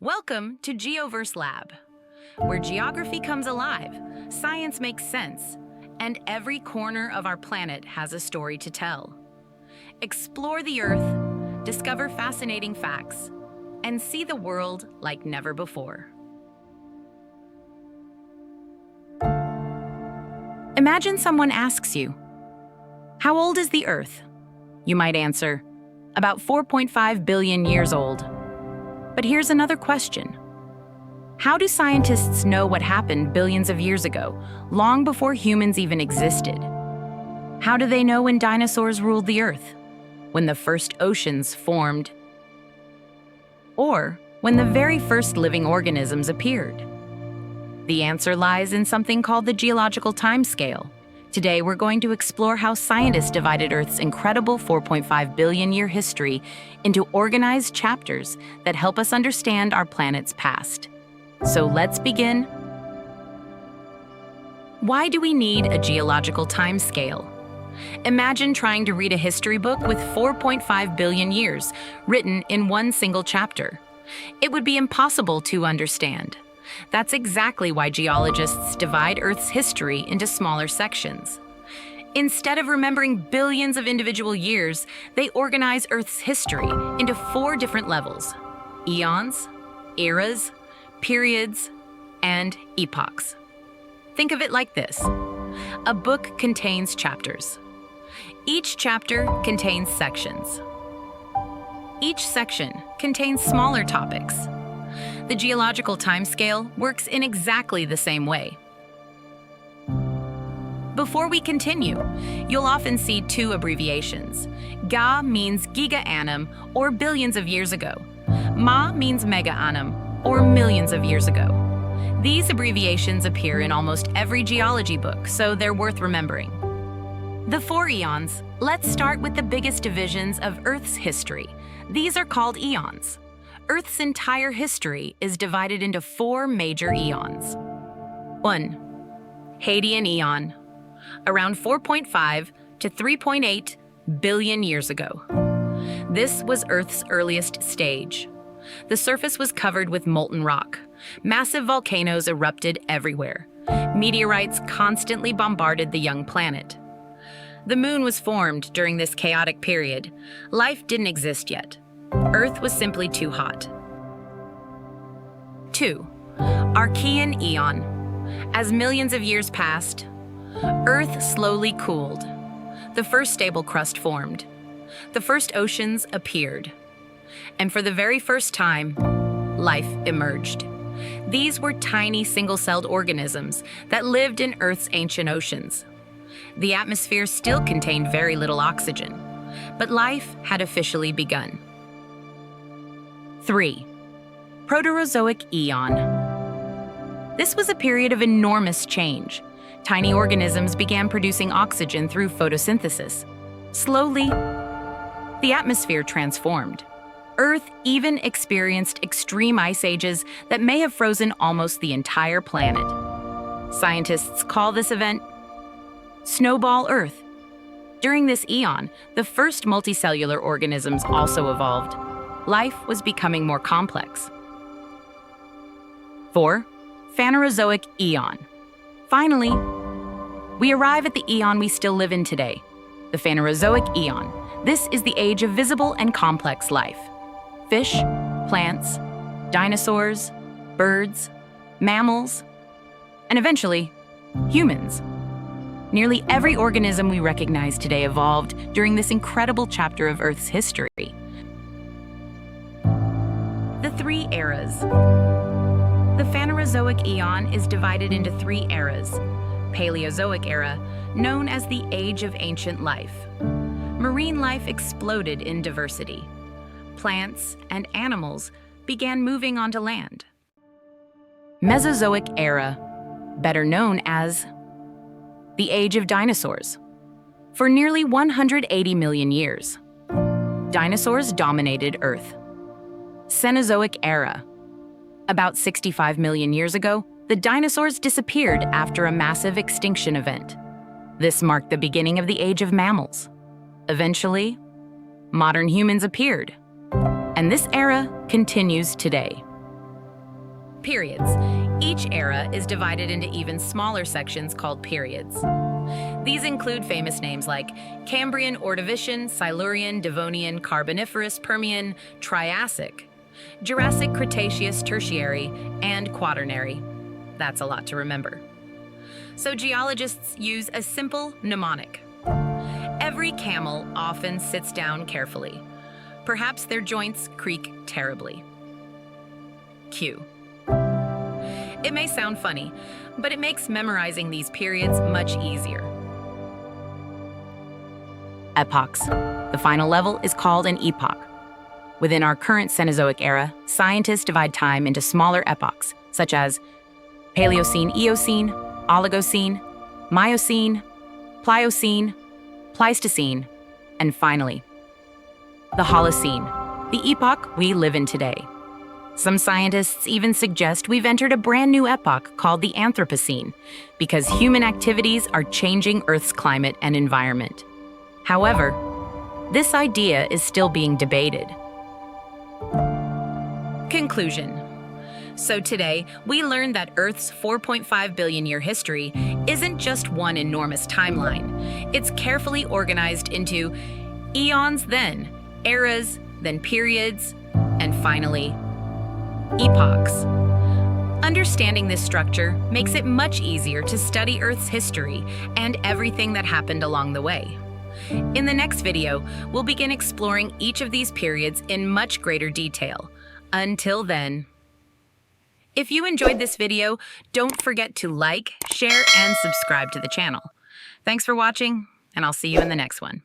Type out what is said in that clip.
Welcome to GeoVerse Lab, where geography comes alive, science makes sense, and every corner of our planet has a story to tell. Explore the Earth, discover fascinating facts, and see the world like never before. Imagine someone asks you, "How old is the Earth?" You might answer, "About 4.5 billion years old." But here's another question. How do scientists know what happened billions of years ago, long before humans even existed? How do they know when dinosaurs ruled the Earth, when the first oceans formed, or when the very first living organisms appeared? The answer lies in something called the Geological Time Scale. Today, we're going to explore how scientists divided Earth's incredible 4.5 billion year history into organized chapters that help us understand our planet's past. So let's begin. Why do we need a geological time scale? Imagine trying to read a history book with 4.5 billion years written in one single chapter. It would be impossible to understand. That's exactly why geologists divide Earth's history into smaller sections. Instead of remembering billions of individual years, they organize Earth's history into 4 different levels: eons, eras, periods, and epochs. Think of it like this. A book contains chapters. Each chapter contains sections. Each section contains smaller topics. The geological time scale works in exactly the same way. Before we continue, you'll often see 2 abbreviations. Ga means giga-annum, or billions of years ago. Ma means mega-annum, or millions of years ago. These abbreviations appear in almost every geology book, so they're worth remembering. The 4 eons. Let's start with the biggest divisions of Earth's history. These are called eons. Earth's entire history is divided into 4 major eons. 1. Hadean Eon, around 4.5 to 3.8 billion years ago. This was Earth's earliest stage. The surface was covered with molten rock. Massive volcanoes erupted everywhere. Meteorites constantly bombarded the young planet. The moon was formed during this chaotic period. Life didn't exist yet. Earth was simply too hot. 2. Archean Eon. As millions of years passed, Earth slowly cooled. The first stable crust formed. The first oceans appeared. And for the very first time, life emerged. These were tiny single-celled organisms that lived in Earth's ancient oceans. The atmosphere still contained very little oxygen, but life had officially begun. 3. Proterozoic Eon. This was a period of enormous change. Tiny organisms began producing oxygen through photosynthesis. Slowly, the atmosphere transformed. Earth even experienced extreme ice ages that may have frozen almost the entire planet. Scientists call this event Snowball Earth. During this eon, the first multicellular organisms also evolved. Life was becoming more complex. 4. Phanerozoic Eon. Finally, we arrive at the eon we still live in today, the Phanerozoic Eon. This is the age of visible and complex life. Fish, plants, dinosaurs, birds, mammals, and eventually, humans. Nearly every organism we recognize today evolved during this incredible chapter of Earth's history. The 3 eras. The Phanerozoic Eon is divided into 3 eras. Paleozoic era, known as the Age of Ancient Life. Marine life exploded in diversity. Plants and animals began moving onto land. Mesozoic era, better known as the Age of Dinosaurs. For nearly 180 million years, dinosaurs dominated Earth. Cenozoic era. About 65 million years ago, the dinosaurs disappeared after a massive extinction event. This marked the beginning of the age of mammals. Eventually, modern humans appeared, and this era continues today. Periods. Each era is divided into even smaller sections called periods. These include famous names like Cambrian, Ordovician, Silurian, Devonian, Carboniferous, Permian, Triassic, Jurassic, Cretaceous, Tertiary, and Quaternary. That's a lot to remember. So geologists use a simple mnemonic. Every camel often sits down carefully. Perhaps their joints creak terribly. Q. It may sound funny, but it makes memorizing these periods much easier. Epochs. The final level is called an epoch. Within our current Cenozoic era, scientists divide time into smaller epochs, such as Paleocene, Eocene, Oligocene, Miocene, Pliocene, Pleistocene, and finally, the Holocene, the epoch we live in today. Some scientists even suggest we've entered a brand new epoch called the Anthropocene, because human activities are changing Earth's climate and environment. However, this idea is still being debated. Conclusion. So today, we learned that Earth's 4.5 billion year history isn't just one enormous timeline. It's carefully organized into eons, then eras, then periods, and finally, epochs. Understanding this structure makes it much easier to study Earth's history and everything that happened along the way. In the next video, we'll begin exploring each of these periods in much greater detail. Until then, if you enjoyed this video, don't forget to like, share, and subscribe to the channel. Thanks for watching, and I'll see you in the next one.